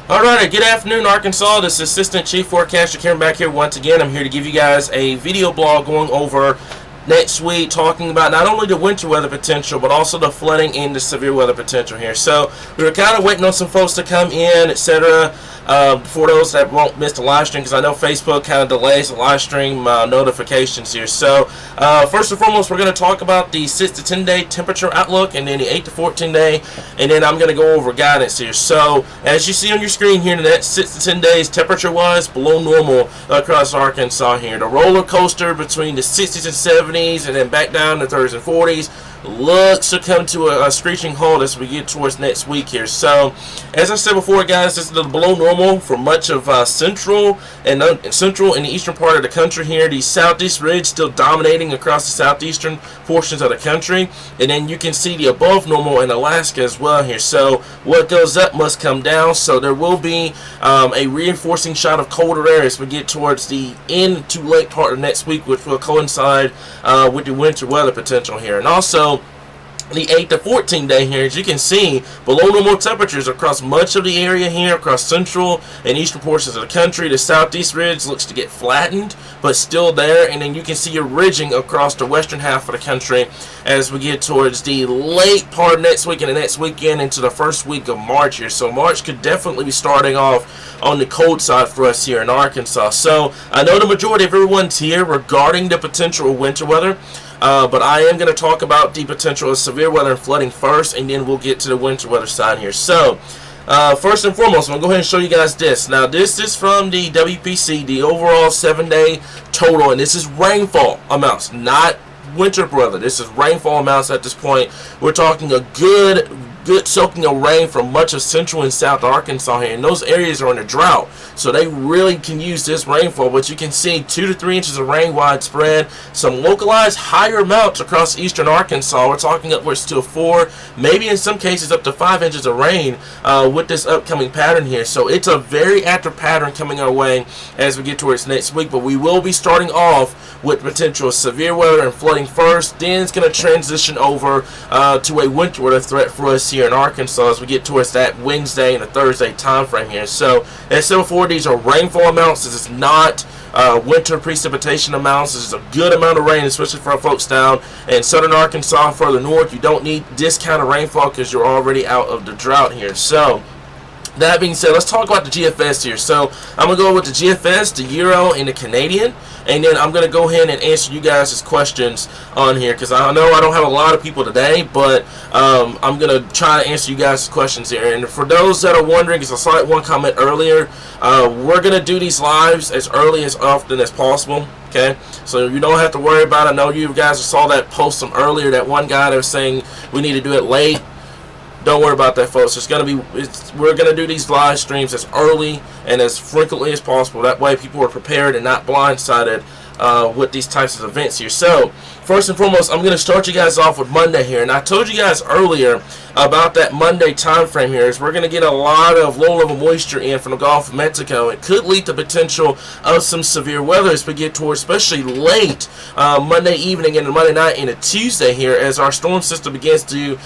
Alright, good afternoon, Arkansas. This is Assistant Chief Forecaster Karen back here once again. I'm here to give you guys a video blog going over next week, talking about not only the winter weather potential, but also the flooding and the severe weather potential here. So, we were kind of waiting on some folks to come in, etc. For those that won't miss the live stream, because I know Facebook kind of delays the live stream notifications here. So, first and foremost, we're going to talk about the 6 to 10 day temperature outlook, and then the 8 to 14 day, and then I'm going to go over guidance here. So, as you see on your screen here, the next 6 to 10 days, temperature-wise, below normal across Arkansas here. The roller coaster between the 60s and 70s, and then back down to 30s and 40s, looks to come to a screeching halt as we get towards next week here. So, as I said before, guys, this is the below normal for much of central and the eastern part of the country here. The southeast ridge still dominating across the southeastern portions of the country, and then you can see the above normal in Alaska as well here. So, what goes up must come down. So, there will be a reinforcing shot of colder air as we get towards the end to late part of next week, which will coincide with the winter weather potential here. And also, the 8 to 14 day here, as you can see, below normal temperatures across much of the area here, across central and eastern portions of the country. The southeast ridge looks to get flattened, but still there. And then you can see a ridging across the western half of the country as we get towards the late part of next week and the next weekend into the first week of March here. So March could definitely be starting off on the cold side for us here in Arkansas. So I know the majority of everyone's here regarding the potential of winter weather. But I am going to talk about the potential of severe weather and flooding first, and then we'll get to the winter weather side here. So, first and foremost, I'm going to go ahead and show you guys this. Now, this is from the WPC, the overall 7-day total, and this is rainfall amounts, not winter weather. This is rainfall amounts at this point. We're talking a good soaking of rain from much of central and south Arkansas here, and those areas are in a drought, so they really can use this rainfall. But you can see 2 to 3 inches of rain widespread, some localized higher amounts across eastern Arkansas. We're talking upwards to 4, maybe in some cases up to 5 inches of rain with this upcoming pattern here. So it's a very active pattern coming our way as we get towards next week. But we will be starting off with potential severe weather and flooding first. Then it's going to transition over to a winter weather threat for us here in Arkansas as we get towards that Wednesday and the Thursday time frame here. So, as I said before, these are rainfall amounts. This is not winter precipitation amounts. This is a good amount of rain, especially for our folks down in southern Arkansas, further north. You don't need this kind of rainfall because you're already out of the drought here. So, that being said, let's talk about the GFS here. So, I'm going to go with the GFS, the Euro, and the Canadian. And then I'm going to go ahead and answer you guys' questions on here, because I know I don't have a lot of people today, but I'm going to try to answer you guys' questions here. And for those that are wondering, because I saw that one comment earlier, we're going to do these lives as early as often as possible. Okay, so you don't have to worry about it. I know you guys saw that post from earlier, that one guy that was saying we need to do it late. Don't worry about that, folks. We're gonna do these live streams as early and as frequently as possible. That way, people are prepared and not blindsided with these types of events here. So, first and foremost, I'm gonna start you guys off with Monday here, and I told you guys earlier about that Monday time frame here. Is we're gonna get a lot of low-level moisture in from the Gulf of Mexico. It could lead to potential of some severe weather as we get towards, especially late Monday evening and Monday night into Tuesday here, as our storm system begins to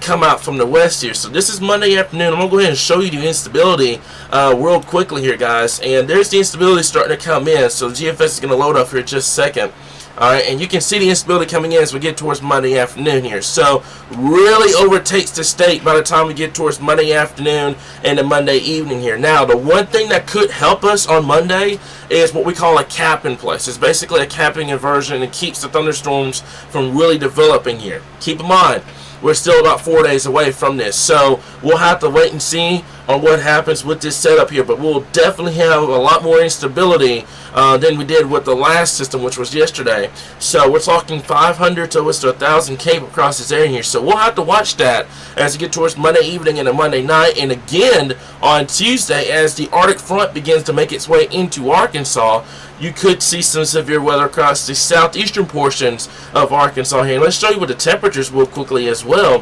come out from the west here. So this is Monday afternoon. I'm gonna go ahead and show you the instability real quickly here, guys. And there's the instability starting to come in. So the GFS is gonna load up here in just a second. Alright, and you can see the instability coming in as we get towards Monday afternoon here. So, really overtakes the state by the time we get towards Monday afternoon and the Monday evening here. Now, the one thing that could help us on Monday is what we call a cap in place. It's basically a capping inversion and keeps the thunderstorms from really developing here. Keep in mind, we're still about 4 days away from this, so we'll have to wait and see on what happens with this setup here, but we'll definitely have a lot more instability than we did with the last system, which was yesterday. So we're talking 500 to 1,000 kV across this area here, so we'll have to watch that as we get towards Monday evening and a Monday night, and again on Tuesday as the Arctic front begins to make its way into Arkansas. You could see some severe weather across the southeastern portions of Arkansas here. And let's show you what the temperatures will quickly as well.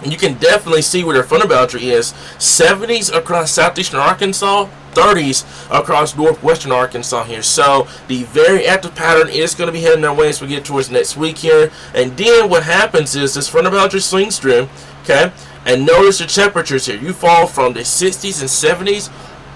And you can definitely see where their frontal boundary is. 70s across southeastern Arkansas, 30s across northwestern Arkansas here. So the very active pattern is going to be heading our way as we get towards next week here. And then what happens is this frontal boundary swings through, okay? And notice the temperatures here. You fall from the 60s and 70s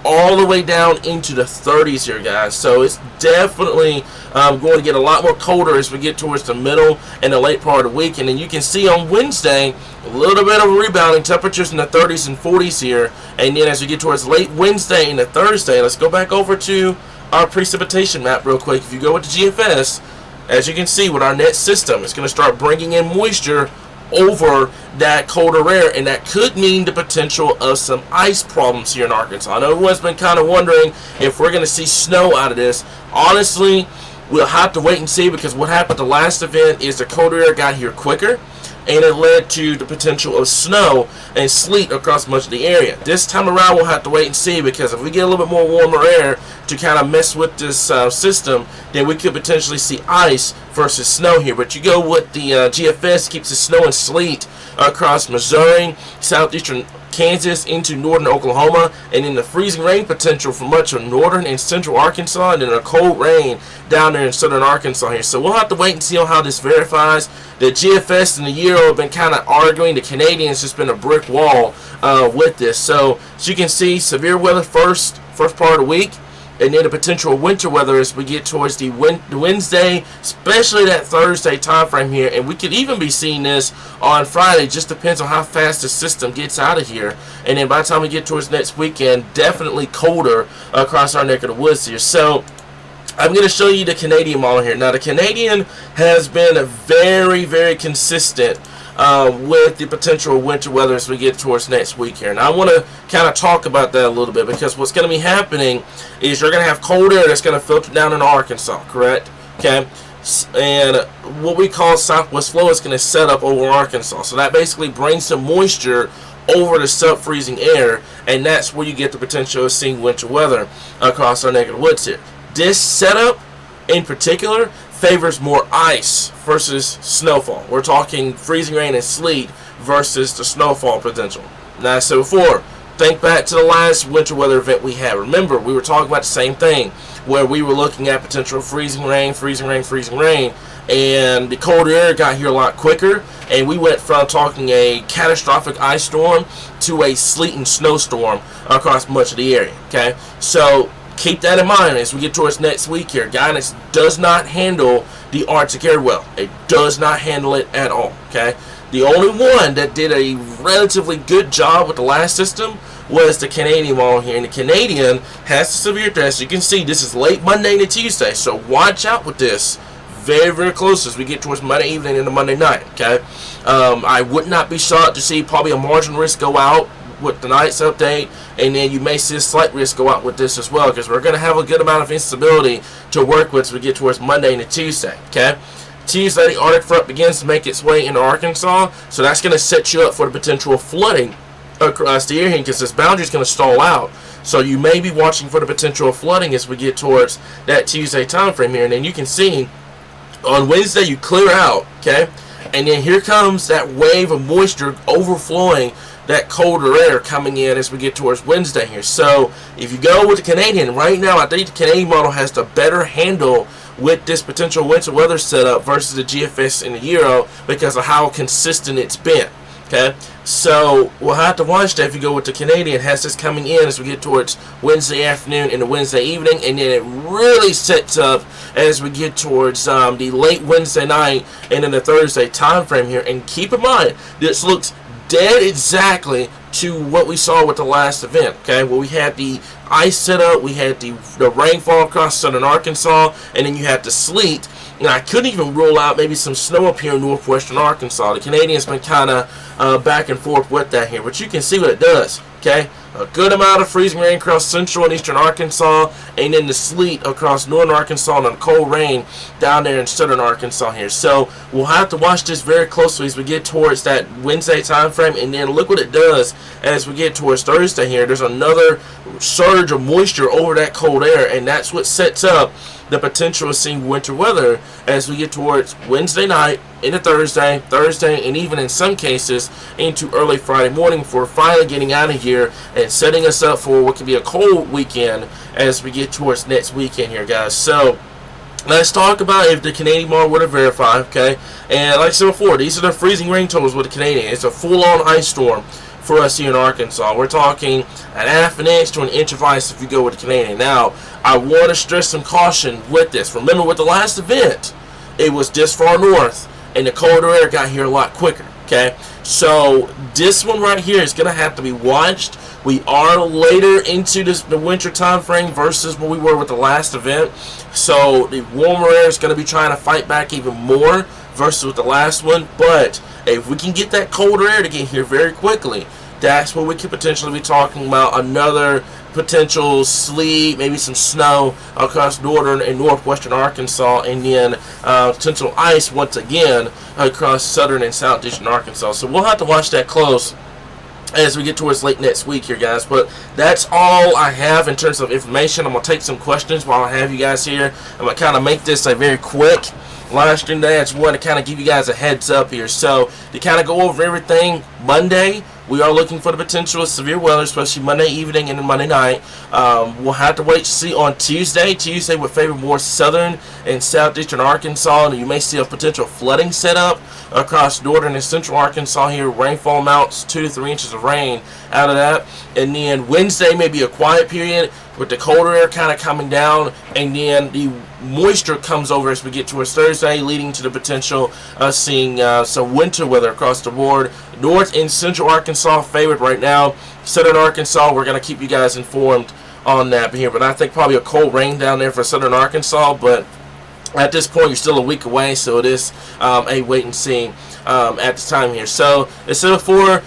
all the way down into the 30s here, guys. So it's definitely going to get a lot more colder as we get towards the middle and the late part of the week. And then you can see on Wednesday a little bit of a rebounding, temperatures in the 30s and 40s here. And then as we get towards late Wednesday into Thursday, let's go back over to our precipitation map real quick. If you go with the GFS, as you can see with our net system, it's going to start bringing in moisture over that colder air, and that could mean the potential of some ice problems here in Arkansas. I know everyone's been kind of wondering if we're going to see snow out of this. Honestly, we'll have to wait and see, because what happened the last event is the colder air got here quicker, and it led to the potential of snow and sleet across much of the area. This time around, we'll have to wait and see, because if we get a little bit more warmer air to kind of mess with this system, then we could potentially see ice versus snow here. But you go with the GFS, keeps the snow and sleet across Missouri, southeastern Kansas into northern Oklahoma, and then the freezing rain potential for much of northern and central Arkansas, and then a cold rain down there in southern Arkansas here. So we'll have to wait and see on how this verifies. The GFS and the Euro have been kind of arguing. The Canadians just been a brick wall with this. So as you can see, severe weather first part of the week, and then the potential winter weather as we get towards the Wednesday, especially that Thursday time frame here. And we could even be seeing this on Friday. Just depends on how fast the system gets out of here. And then by the time we get towards next weekend, definitely colder across our neck of the woods here. So I'm going to show you the Canadian model here. Now, the Canadian has been very, very consistent with the potential winter weather as we get towards next week here. And I want to kind of talk about that a little bit, because what's going to be happening is you're going to have cold air that's going to filter down in Arkansas, correct? Okay, and what we call southwest flow is going to set up over Arkansas. So that basically brings some moisture over the sub-freezing air, and that's where you get the potential of seeing winter weather across our neck of the woods here. This setup in particular favors more ice versus snowfall. We're talking freezing rain and sleet versus the snowfall potential. Now, I said before, think back to the last winter weather event we had. Remember, we were talking about the same thing, where we were looking at potential freezing rain, and the colder air got here a lot quicker, and we went from talking a catastrophic ice storm to a sleet and snowstorm across much of the area. Okay, so keep that in mind as we get towards next week here. Guidance does not handle the Arctic air well. It does not handle it at all. Okay, the only one that did a relatively good job with the last system was the Canadian model here, and the Canadian has the severe threat. So you can see this is late Monday to Tuesday, so watch out with this very, very close as we get towards Monday evening into Monday night. Okay, I would not be shocked to see probably a marginal risk go out with tonight's update, and then you may see a slight risk go out with this as well, because we're going to have a good amount of instability to work with as we get towards Monday into Tuesday. Okay, Tuesday the Arctic front begins to make its way into Arkansas, so that's going to set you up for the potential of flooding across the area, because this boundary is going to stall out. So you may be watching for the potential of flooding as we get towards that Tuesday time frame here. And then you can see on Wednesday you clear out, okay, and then here comes that wave of moisture overflowing that colder air coming in as we get towards Wednesday here. So if you go with the Canadian, right now I think the Canadian model has the better handle with this potential winter weather setup versus the GFS and the Euro, because of how consistent it's been. Okay, so we'll have to watch that. If you go with the Canadian, has this coming in as we get towards Wednesday afternoon and the Wednesday evening, and then it really sets up as we get towards the late Wednesday night and then the Thursday time frame here. And keep in mind, this looks dead exactly to what we saw with the last event. Okay, where we had the ice set up, we had the rainfall across southern Arkansas, and then you had the sleet. And I couldn't even rule out maybe some snow up here in northwestern Arkansas. The Canadians been kind of back and forth with that here, but you can see what it does. Okay, a good amount of freezing rain across central and eastern Arkansas, and then the sleet across northern Arkansas, and the cold rain down there in southern Arkansas here. So we'll have to watch this very closely as we get towards that Wednesday time frame, and then look what it does as we get towards Thursday here. There's another surge of moisture over that cold air, and that's what sets up the potential of seeing winter weather as we get towards Wednesday night into Thursday, and even in some cases into early Friday morning for finally getting out of here and setting us up for what could be a cold weekend as we get towards next weekend here, guys. So let's talk about if the Canadian model were to verify, okay? And like I said before, these are the freezing rain totals with the Canadian. It's a full-on ice storm for us here in Arkansas. We're talking an half an inch to an inch of ice if you go with the Canadian. Now, I want to stress some caution with this. Remember, with the last event, it was this far north, and the colder air got here a lot quicker, okay? So this one right here is going to have to be watched. We are later into the winter time frame versus what we were with the last event. So the warmer air is going to be trying to fight back even more versus with the last one. But if we can get that colder air to get here very quickly, that's what we could potentially be talking about. Another potential sleet, maybe some snow across northern and northwestern Arkansas, and then potential ice once again across southern and southeastern Arkansas. So we'll have to watch that close as we get towards late next week here, guys. But that's all I have in terms of information. I'm going to take some questions while I have you guys here. I'm going to kind of make this a very quick live stream day. I just want to kind of give you guys a heads up here. So to kind of go over everything, Monday, we are looking for the potential of severe weather, especially Monday evening and then Monday night. We'll have to wait to see on Tuesday. Tuesday would favor more southern and southeastern Arkansas, and you may see a potential flooding setup across northern and central Arkansas here. Rainfall amounts 2 to 3 inches of rain out of that. And then Wednesday may be a quiet period with the colder air kind of coming down, and then the moisture comes over as we get towards Thursday, leading to the potential of seeing some winter weather across the board. North and central Arkansas favored right now. Southern Arkansas, we're going to keep you guys informed on that here. But I think probably a cold rain down there for southern Arkansas. But at this point, you're still a week away, so it is a wait and see at this time here. So, as I said before,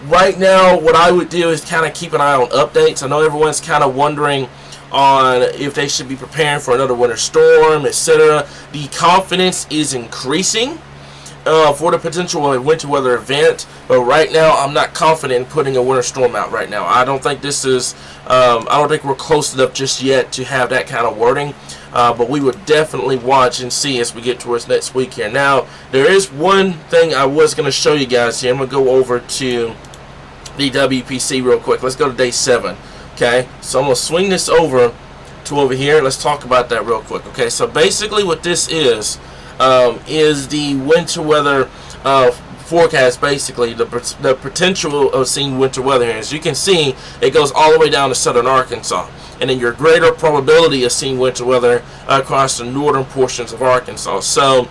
right now, what I would do is kind of keep an eye on updates. I know everyone's kind of wondering on if they should be preparing for another winter storm, etc. The confidence is increasing for the potential of a winter weather event, but right now I'm not confident in putting a winter storm out right now. I don't think this is, I don't think we're close enough just yet to have that kind of wording, but we would definitely watch and see as we get towards next week here. Now, there is one thing I was going to show you guys here. I'm going to go over to the WPC real quick. Let's go to day 7. Okay, so I'm going to swing this over here. Let's talk about that real quick. Okay, so basically what this is the winter weather forecast, basically the potential of seeing winter weather here. As you can see, it goes all the way down to southern Arkansas, and then your greater probability of seeing winter weather across the northern portions of Arkansas. So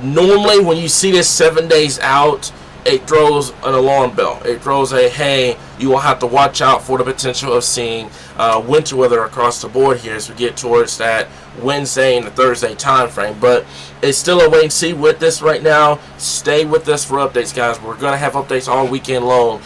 normally when you see this 7 days out, it throws an alarm bell. It throws a, hey, you will have to watch out for the potential of seeing winter weather across the board here as we get towards that Wednesday and the Thursday time frame. But it's still a wait and see with this right now. Stay with us for updates, guys. We're going to have updates all weekend long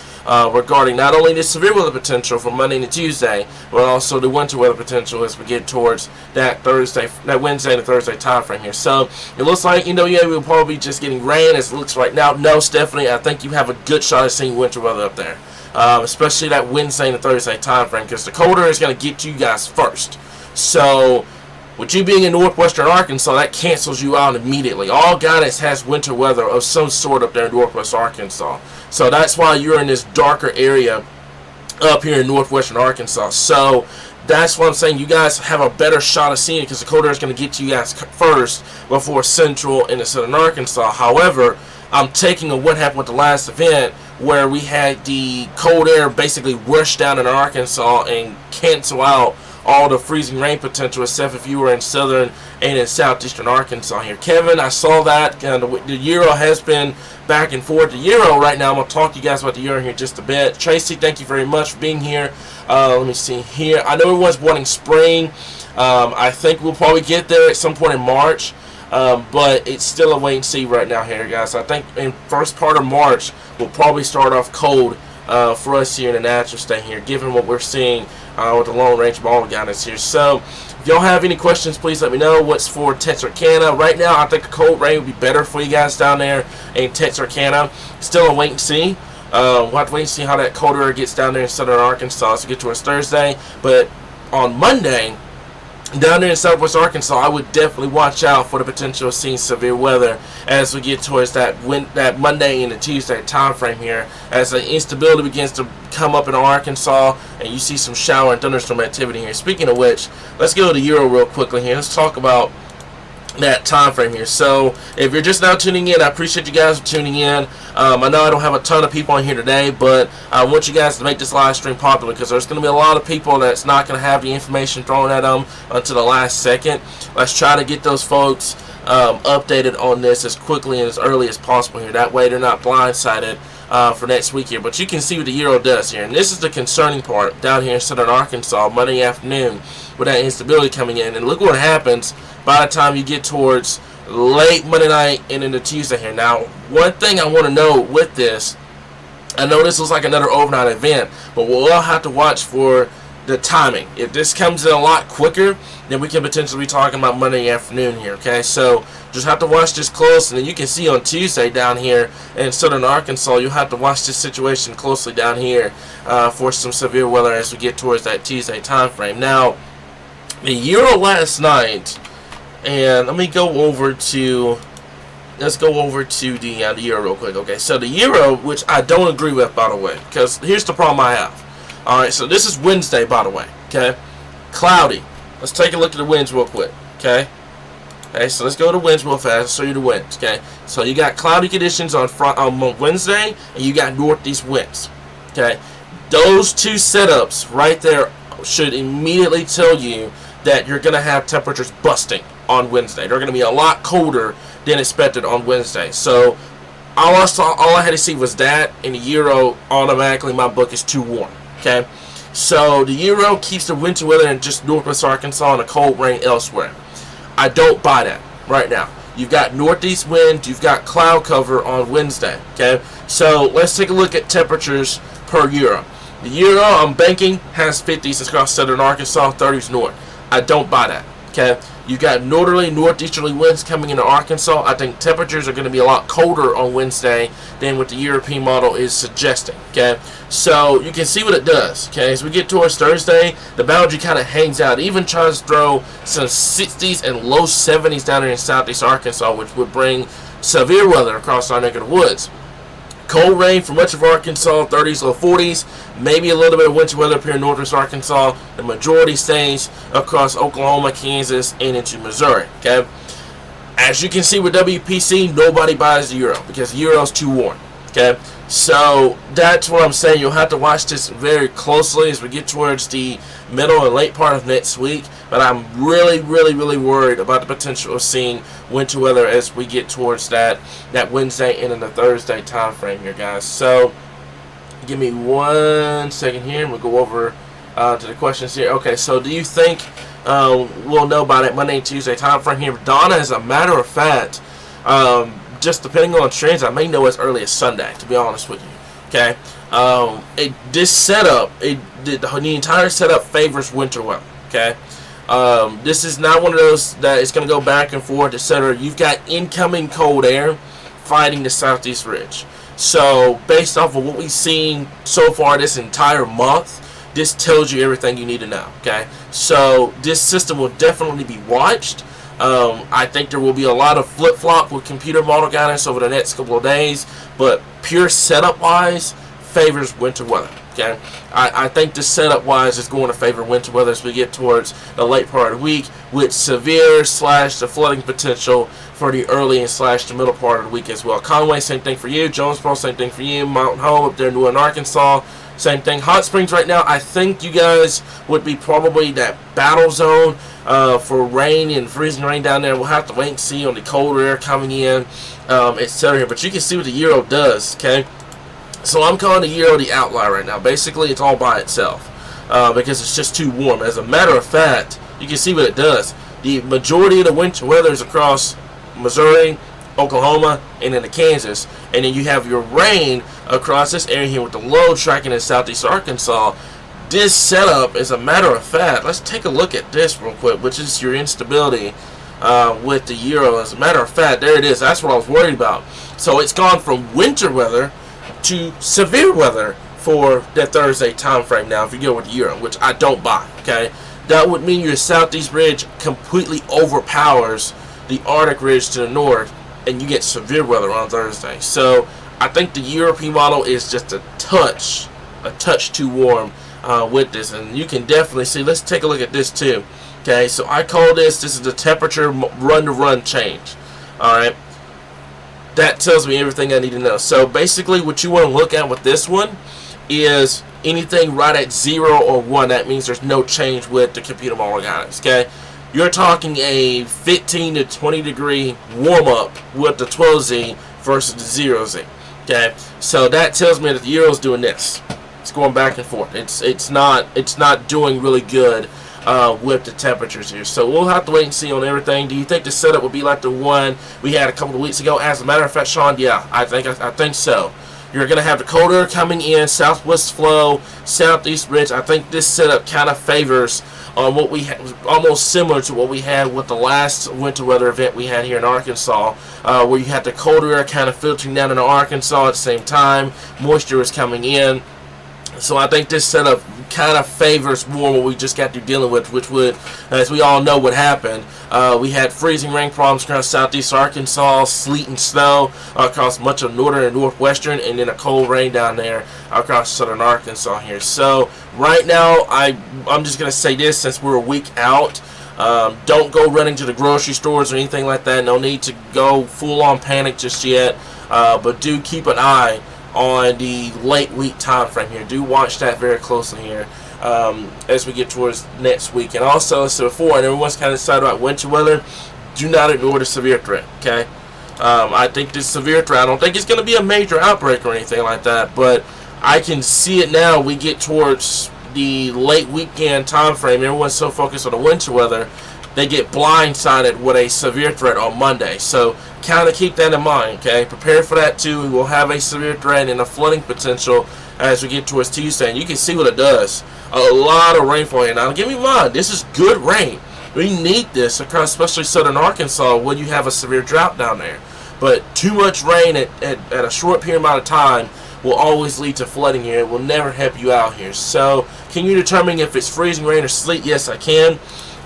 regarding not only the severe weather potential from Monday to Tuesday, but also the winter weather potential as we get towards that Wednesday and the Thursday time frame here. So it looks like NWA will probably be just getting rain as it looks right now. No, Stephanie, I think you have a good shot at seeing winter weather up there, especially that Wednesday and the Thursday time frame, because the colder is going to get to you guys first. So with you being in northwestern Arkansas, that cancels you out immediately. All guidance has winter weather of some sort up there in northwest Arkansas. So that's why you're in this darker area up here in northwestern Arkansas. So that's what I'm saying. You guys have a better shot of seeing it because the cold air is going to get to you guys first before central and the southern Arkansas. However, I'm taking on what happened with the last event where we had the cold air basically rush down in Arkansas and cancel out all the freezing rain potential, except if you were in southern and in southeastern Arkansas here. Kevin, I saw that. The Euro has been back and forth. The Euro right now, I'm going to talk to you guys about the Euro here in just a bit. Tracy, thank you very much for being here. Let me see here. I know everyone's wanting spring. I think we'll probably get there at some point in March. But it's still a wait and see right now here, guys. I think in first part of March, we'll probably start off cold for us here in the natural state here, given what we're seeing with the long range ball guidance here. So if y'all have any questions, please let me know. What's for Texarkana? Right now, I think a cold rain would be better for you guys down there in Texarkana. Still a wait and see. We'll have to wait and see how that cold air gets down there in southern Arkansas as we get towards Thursday. But on Monday, down there in southwest Arkansas, I would definitely watch out for the potential of seeing severe weather as we get towards that Monday and the Tuesday time frame here, as the instability begins to come up in Arkansas and you see some shower and thunderstorm activity here. Speaking of which, let's go to the Euro real quickly here. Let's talk about that time frame here. So if you're just now tuning in, I appreciate you guys for tuning in. I know I don't have a ton of people on here today, but I want you guys to make this live stream popular, because there's going to be a lot of people that's not going to have the information thrown at them until the last second. Let's try to get those folks updated on this as quickly and as early as possible here. That way they're not blindsided for next week here. But you can see what the Euro does here, and this is the concerning part down here in southern Arkansas Monday afternoon with that instability coming in. And look what happens by the time you get towards late Monday night and into Tuesday here. Now, one thing I want to know with this, I know this looks like another overnight event, but we'll all have to watch for the timing. If this comes in a lot quicker, then we can potentially be talking about Monday afternoon here, okay? So just have to watch this close, and then you can see on Tuesday down here in southern Arkansas, you'll have to watch this situation closely down here for some severe weather as we get towards that Tuesday time frame. Now, the Euro last night, and let me go over to, let's go over to the Euro real quick. Okay, so the Euro, which I don't agree with, by the way, because here's the problem I have. All right, so this is Wednesday, by the way. Okay, cloudy. Let's take a look at the winds real quick. Okay, so let's go to winds real fast. I'll show you the winds. Okay, so you got cloudy conditions on Wednesday, and you got northeast winds. Okay, those two setups right there should immediately tell you that you're going to have temperatures busting on Wednesday. They're going to be a lot colder than expected on Wednesday. So all I had to see was that, and the Euro, automatically my book is too warm. Okay, so the Euro keeps the winter weather in just northwest Arkansas and a cold rain elsewhere. I don't buy that right now. You've got northeast wind, you've got cloud cover on Wednesday. Okay, so let's take a look at temperatures per Euro. The Euro I'm banking has 50s across southern Arkansas, 30s north. I don't buy that. Okay, you got northerly, northeasterly winds coming into Arkansas. I think temperatures are going to be a lot colder on Wednesday than what the European model is suggesting. Okay, so you can see what it does. Okay, as we get towards Thursday, the boundary kind of hangs out. It even tries to throw some 60s and low 70s down there in southeast Arkansas, which would bring severe weather across our neck of the woods. Cold rain for much of Arkansas, 30s, low 40s. Maybe a little bit of winter weather up here in northwest Arkansas. The majority stays across Oklahoma, Kansas, and into Missouri. Okay. As you can see with WPC, nobody buys the Euro because the Euro's too warm. Okay. So that's what I'm saying. You'll have to watch this very closely as we get towards the middle and late part of next week. But I'm really, really, really worried about the potential of seeing winter weather as we get towards that Wednesday and then the Thursday time frame here, guys. So give me 1 second here, and we'll go over to the questions here. Okay, so do you think we'll know by that Monday and Tuesday time frame here? Donna, as a matter of fact, just depending on trends, I may know as early as Sunday, to be honest with you. Okay, this setup, the entire setup favors winter weather. Okay, this is not one of those that is going to go back and forth, etc. You've got incoming cold air fighting the southeast ridge. So based off of what we've seen so far this entire month, this tells you everything you need to know. Okay, so this system will definitely be watched. I think there will be a lot of flip-flop with computer model guidance over the next couple of days, but pure setup-wise favors winter weather. Okay, I think this setup-wise is going to favor winter weather as we get towards the late part of the week, with severe / the flooding potential for the early and / the middle part of the week as well. Conway, same thing for you. Jonesboro, same thing for you. Mountain Home up there in northern Arkansas, same thing. Hot Springs right now, I think you guys would be probably that battle zone for rain and freezing rain down there. We'll have to wait and see on the colder air coming in, etc. But you can see what the Euro does. Okay, so I'm calling the Euro the outlier right now. Basically, it's all by itself because it's just too warm. As a matter of fact, you can see what it does. The majority of the winter weather is across Missouri, Oklahoma, and into Kansas, and then you have your rain across this area here with the low tracking in southeast Arkansas. This setup, as a matter of fact, let's take a look at this real quick, which is your instability with the Euro. As a matter of fact, there it is. That's what I was worried about. So it's gone from winter weather to severe weather for that Thursday time frame now if you go with the Euro, which I don't buy. Okay, that would mean your southeast ridge completely overpowers the Arctic ridge to the north, and you get severe weather on Thursday. So I think the European model is just a touch too warm with this, and you can definitely see. Let's take a look at this too. Okay, so I call this is the temperature run-to-run change. All right, that tells me everything I need to know. So basically, what you want to look at with this one is anything right at 0 or 1. That means there's no change with the computer model guidance. Okay, you're talking a 15 to 20 degree warm up with the 12Z versus the 0Z. Okay, so that tells me that the Euro's doing this. It's going back and forth. It's not doing really good with the temperatures here. So we'll have to wait and see on everything. Do you think the setup will be like the one we had a couple of weeks ago? As a matter of fact, Sean, yeah, I think so. You're going to have the cold air coming in, southwest flow, southeast ridge. I think this setup kind of favors on what we had, almost similar to what we had with the last winter weather event we had here in Arkansas, where you had the cold air kind of filtering down into Arkansas at the same time. Moisture is coming in. So I think this setup kind of favors more what we just got through dealing with, which would, as we all know, what happened. We had freezing rain problems across southeast Arkansas, sleet and snow across much of northern and northwestern, and then a cold rain down there across southern Arkansas here. So right now, I'm just going to say this, since we're a week out, don't go running to the grocery stores or anything like that. No need to go full-on panic just yet, but do keep an eye on the late week time frame here. Do watch that very closely here as we get towards next week. And also, so before, and everyone's kind of excited about winter weather, do not ignore the severe threat, okay? I think this severe threat, I don't think it's going to be a major outbreak or anything like that, but I can see it now. We get towards the late weekend time frame. Everyone's so focused on the winter weather, they get blindsided with a severe threat on Monday. So kind of keep that in mind, okay? Prepare for that too. We will have a severe threat and a flooding potential as we get towards Tuesday. And you can see what it does. A lot of rainfall here. Now, give me mind, this is good rain. We need this across especially southern Arkansas when you have a severe drought down there. But too much rain at a short period amount of time will always lead to flooding here. It will never help you out here. So can you determine if it's freezing rain or sleet? Yes, I can.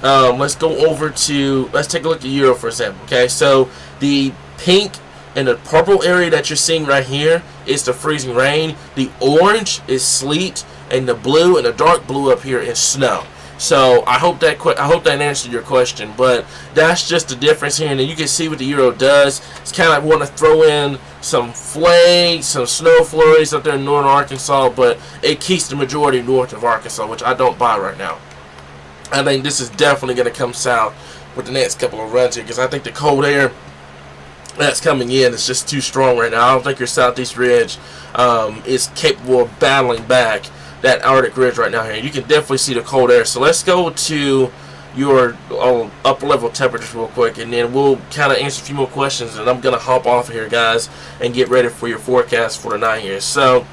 Let's go over to, let's take a look at Euro for example. Okay, so the pink and the purple area that you're seeing right here is the freezing rain. The orange is sleet, and the blue and the dark blue up here is snow. So I hope that answered your question, but that's just the difference here. And then you can see what the Euro does. It's kind of like want to throw in some flakes, some snow flurries up there in northern Arkansas, but it keeps the majority north of Arkansas, which I don't buy right now. I think this is definitely going to come south with the next couple of runs here, because I think the cold air that's coming in is just too strong right now. I don't think your southeast ridge is capable of battling back that Arctic ridge right now here. You can definitely see the cold air. So let's go to your upper level temperatures real quick, and then we'll kind of answer a few more questions, and I'm going to hop off here, guys, and get ready for your forecast for tonight here. So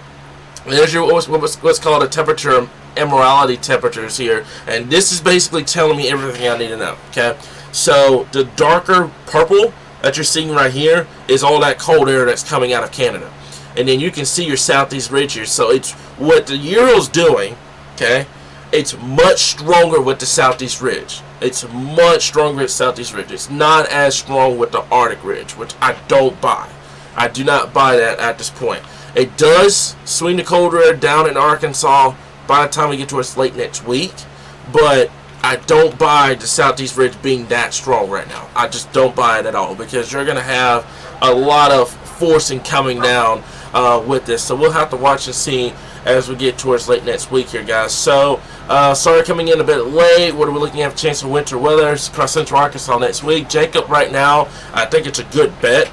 there's your what's called a temperature emeraldy temperatures here, and this is basically telling me everything I need to know. Okay, so the darker purple that you're seeing right here is all that cold air that's coming out of Canada, and then you can see your southeast ridge here. So it's what the Euro's doing. Okay, it's much stronger with the southeast ridge. It's much stronger at southeast ridge. It's not as strong with the Arctic ridge, which I don't buy. I do not buy that at this point. It does swing the cold air down in Arkansas by the time we get towards late next week, but I don't buy the southeast ridge being that strong right now. I just don't buy it at all, because you're going to have a lot of forcing coming down with this. So we'll have to watch and see as we get towards late next week here, guys. So sorry coming in a bit late. What are we looking at for chance of winter weather across central Arkansas next week? Jacob, right now, I think it's a good bet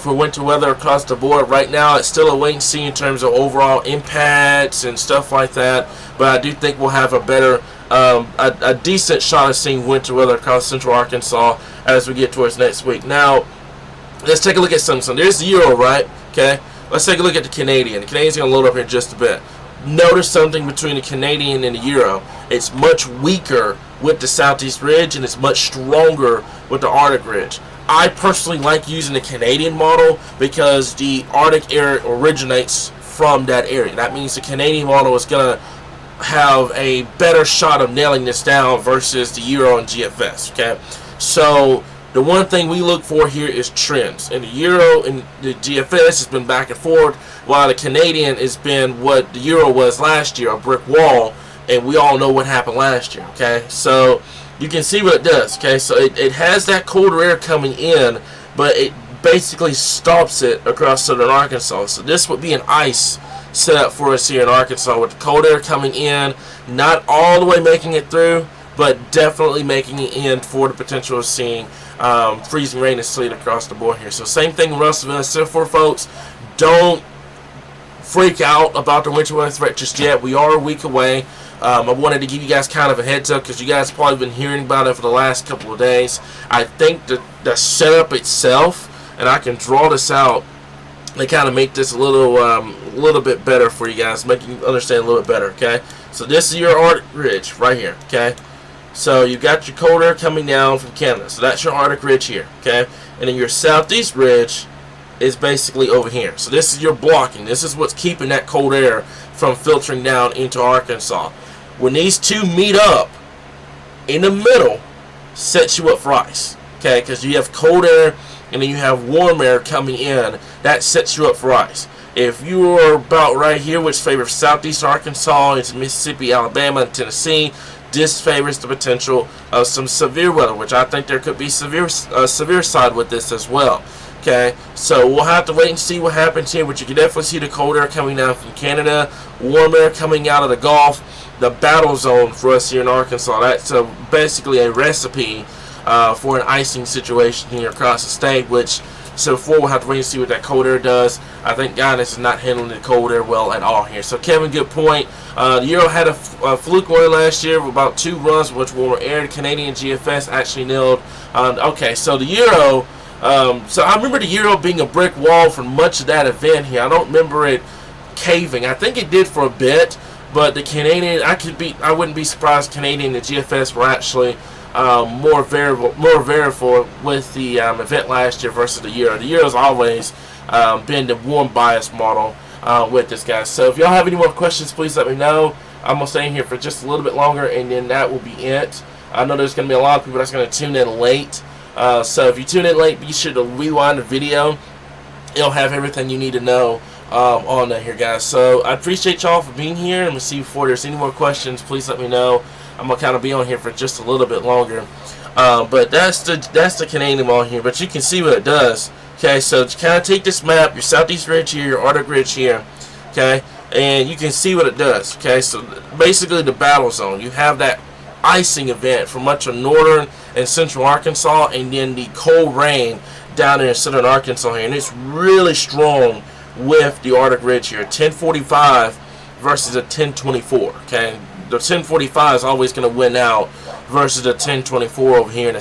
for winter weather across the board. Right now, it's still a wait and see in terms of overall impacts and stuff like that, but I do think we'll have a better, a decent shot of seeing winter weather across central Arkansas as we get towards next week. Now, let's take a look at something. There's the Euro, right? Okay, let's take a look at the Canadian. The Canadian's going to load up here in just a bit. Notice something between the Canadian and the Euro. It's much weaker with the southeast ridge, and it's much stronger with the Arctic ridge. I personally like using the Canadian model because the Arctic air originates from that area. That means the Canadian model is going to have a better shot of nailing this down versus the Euro and GFS. Okay, so the one thing we look for here is trends. And the Euro and the GFS has been back and forth, while the Canadian has been what the Euro was last year, a brick wall, and we all know what happened last year. Okay, so you can see what it does. Okay, so it has that colder air coming in, but it basically stops it across southern Arkansas. So this would be an ice setup for us here in Arkansas, with the cold air coming in, not all the way making it through, but definitely making it in for the potential of seeing freezing rain and sleet across the board here. So same thing in Russellville. Except for folks, don't freak out about the winter weather threat just yet. We are a week away. I wanted to give you guys kind of a heads up because you guys have probably been hearing about it for the last couple of days. I think the setup itself, and I can draw this out, they kind of make this a little bit better for you guys, make you understand a little bit better. Okay, so this is your Arctic Ridge right here. Okay, so you've got your cold air coming down from Canada, so that's your Arctic Ridge here. Okay, and then your Southeast Ridge is basically over here. So this is your blocking. This is what's keeping that cold air from filtering down into Arkansas. When these two meet up in the middle, sets you up for ice. Okay, because you have cold air and then you have warm air coming in, that sets you up for ice. If you are about right here, which favors southeast Arkansas into Mississippi, Alabama, and Tennessee, this favors the potential of some severe weather, which I think there could be severe side with this as well. Okay, so we'll have to wait and see what happens here, but you can definitely see the cold air coming down from Canada, warm air coming out of the Gulf, the battle zone for us here in Arkansas. That's basically a recipe for an icing situation here across the state, which, so before we'll have to wait and see what that cold air does. I think Guidance is not handling the cold air well at all here. So Kevin, good point. The Euro had a fluke win last year with about 2 runs, which were aired. Canadian GFS actually nailed. Okay, so the Euro, so I remember the Euro being a brick wall for much of that event here. I don't remember it caving. I think it did for a bit, but the Canadian, I wouldn't be surprised Canadian and the GFS were actually more variable with the event last year versus the Euro. The Euro's always been the warm bias model with this guy. So if y'all have any more questions, please let me know. I'm gonna stay in here for just a little bit longer, and then that will be it. I know there's gonna be a lot of people that's gonna tune in late. So if you tune in late, be sure to rewind the video. It'll have everything you need to know on there here, guys. So I appreciate y'all for being here. I'm gonna see before there's any more questions. Please let me know. I'm gonna kind of be on here for just a little bit longer, but that's the Canadian on here. But you can see what it does. Okay, so to kind of take this map, your Southeast Ridge here, your Arctic Ridge here, okay, and you can see what it does. Okay, so basically the battle zone. You have that icing event for much of northern and central Arkansas, and then the cold rain down in southern Arkansas here, and it's really strong with the Arctic Ridge here. 1045 versus a 1024. Okay. The 1045 is always going to win out versus the 1024 over here in the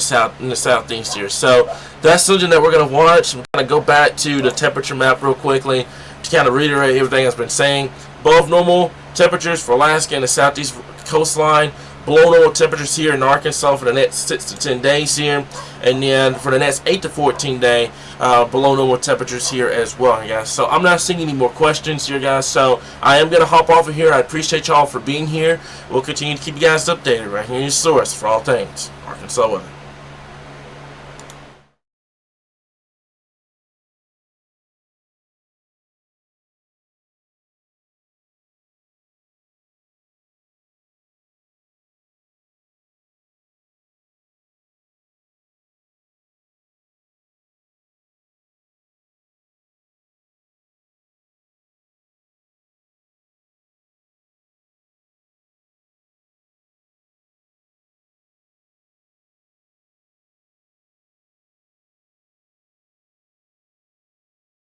southeast here. So that's something that we're going to watch. I'm going to go back to the temperature map real quickly to kind of reiterate everything I've been saying. Above normal temperatures for Alaska and the southeast coastline. Below normal temperatures here in Arkansas for the next 6 to 10 days here, and then for the next 8 to 14 day, below normal temperatures here as well, guys. So I'm not seeing any more questions here, guys. So I am gonna hop off of here. I appreciate y'all for being here. We'll continue to keep you guys updated right here in your source for all things Arkansas weather.